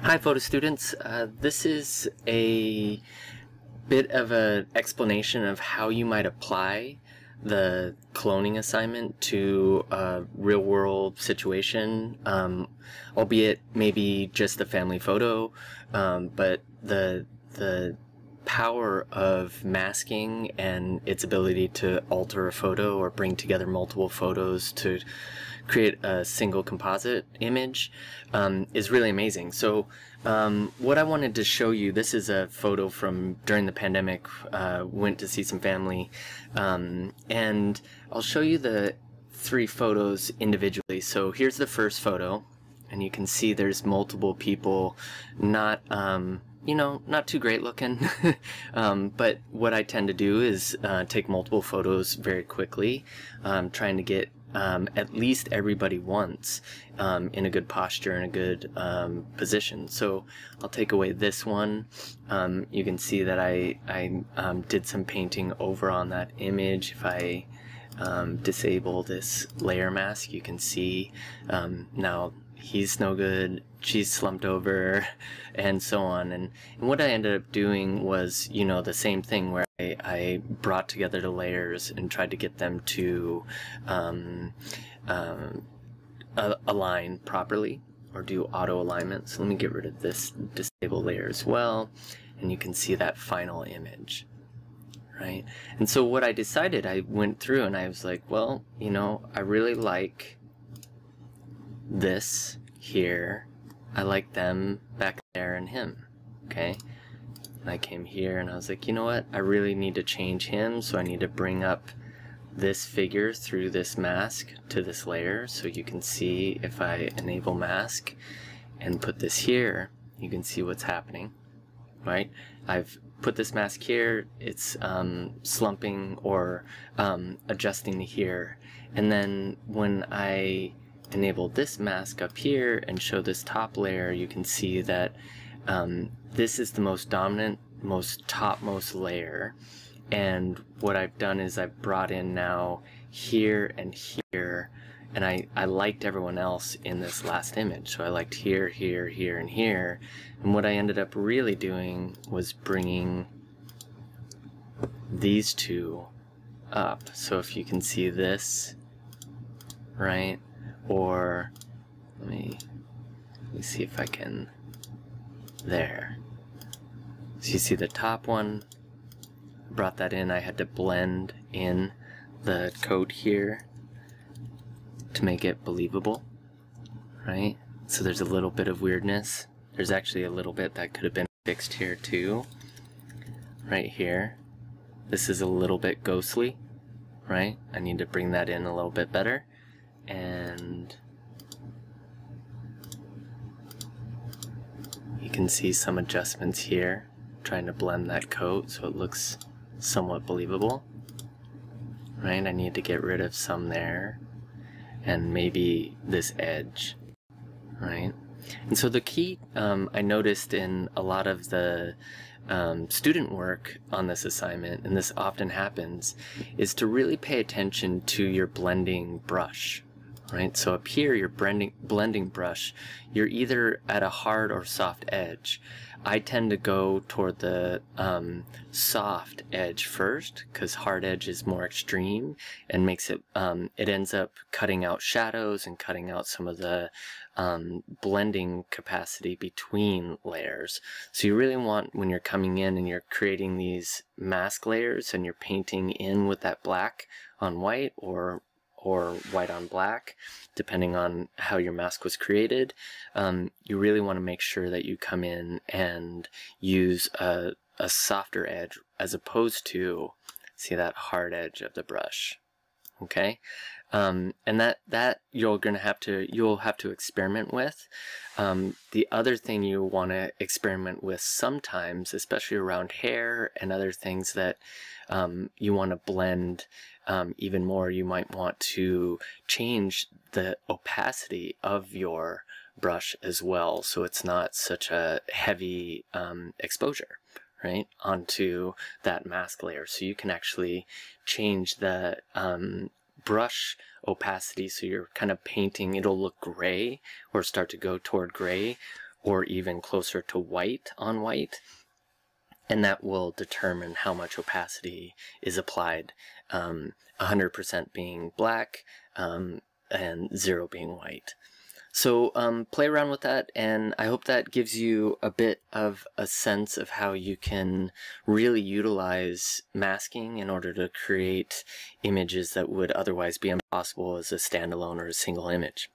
Hi photo students, this is a bit of an explanation of how you might apply the cloning assignment to a real-world situation, albeit maybe just a family photo, but the power of masking and its ability to alter a photo or bring together multiple photos to create a single composite image is really amazing. So what I wanted to show you, this is a photo from during the pandemic. Went to see some family, and I'll show you the three photos individually. So here's the first photo, and you can see there's multiple people, not you know, not too great looking. But what I tend to do is take multiple photos very quickly, trying to get at least everybody once in a good posture and a good position. So I'll take away this one. You can see that I did some painting over on that image. If I disable this layer mask, you can see now he's no good, she's slumped over, and so on. And what I ended up doing was, you know, the same thing where I brought together the layers and tried to get them to align properly, or do auto alignment. So let me get rid of this disable layer as well, and you can see that final image. Right? And so what I decided, I went through and I was like, well, you know, I really like this here, I like them back there and him, okay? And I came here and I was like, you know what, I really need to change him, so I need to bring up this figure through this mask to this layer. So you can see if I enable mask and put this here, you can see what's happening, right? I've put this mask here, it's slumping or adjusting to here, and then when I enable this mask up here and show this top layer, you can see that this is the most dominant, most topmost layer. And what I've done is I've brought in now here and here, and I liked everyone else in this last image. So I liked here, here, here, and here. And what I ended up really doing was bringing these two up. So if you can see this, right? Or let me see if I can, there. So you see the top one, brought that in. I had to blend in the coat here to make it believable, right? So there's a little bit of weirdness. There's actually a little bit that could have been fixed here too, right here. This is a little bit ghostly, right? I need to bring that in a little bit better. And you can see some adjustments here, trying to blend that coat so it looks somewhat believable, right? I need to get rid of some there, and maybe this edge, right? And so the key I noticed in a lot of the student work on this assignment, and this often happens, is to really pay attention to your blending brush. Right? So up here, your blending brush, you're either at a hard or soft edge. I tend to go toward the soft edge first, because hard edge is more extreme and makes it, it ends up cutting out shadows and cutting out some of the blending capacity between layers. So you really want, when you're coming in and you're creating these mask layers and you're painting in with that black on white, or white on black, depending on how your mask was created, you really want to make sure that you come in and use a softer edge as opposed to, see, that hard edge of the brush. Okay, and that you'll have to experiment with. The other thing you want to experiment with sometimes, especially around hair and other things that you want to blend even more, you might want to change the opacity of your brush as well, so it's not such a heavy exposure, right, onto that mask layer. So you can actually change the brush opacity, so you're kind of painting, it'll look gray or start to go toward gray, or even closer to white on white. And that will determine how much opacity is applied, 100% being black and 0 being white. So play around with that, and I hope that gives you a bit of a sense of how you can really utilize masking in order to create images that would otherwise be impossible as a standalone or a single image.